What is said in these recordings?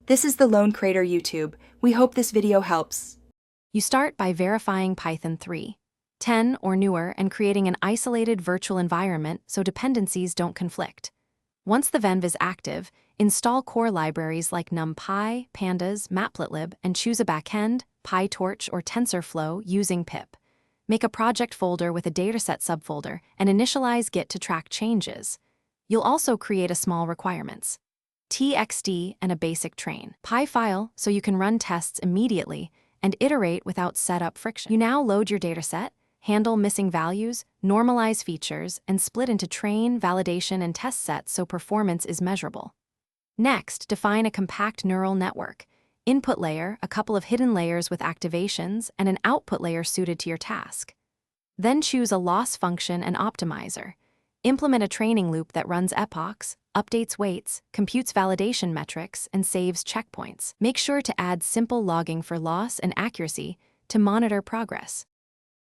This is the Lone Crater YouTube. We hope this video helps. You start by verifying Python 3, 10 or newer and creating an isolated virtual environment so dependencies don't conflict. Once the venv is active, install core libraries like NumPy, Pandas, Matplotlib, and choose a backend, PyTorch, or TensorFlow using pip. Make a project folder with a dataset subfolder and initialize Git to track changes. You'll also create a small requirements, txt and a basic train Py file so you can run tests immediately and iterate without setup friction. You now load your dataset, handle missing values, normalize features, and split into train, validation, and test sets so performance is measurable. Next, define a compact neural network. Input layer, a couple of hidden layers with activations, and an output layer suited to your task. Then choose a loss function and optimizer. Implement a training loop that runs epochs, updates weights, computes validation metrics, and saves checkpoints. Make sure to add simple logging for loss and accuracy to monitor progress.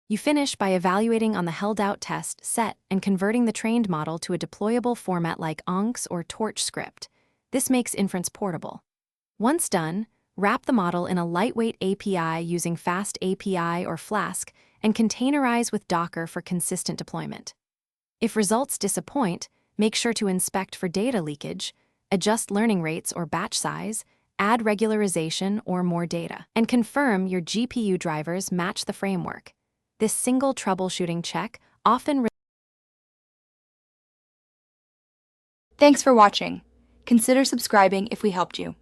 You finish by evaluating on the held-out test set and converting the trained model to a deployable format like ONCS or Torch script. This makes inference portable. Once done, wrap the model in a lightweight API using Fast API or Flask and containerize with Docker for consistent deployment. If results disappoint, make sure to inspect for data leakage, adjust learning rates or batch size, add regularization or more data, and confirm your GPU drivers match the framework. This single troubleshooting check often. Thanks for watching. Consider subscribing if we helped you.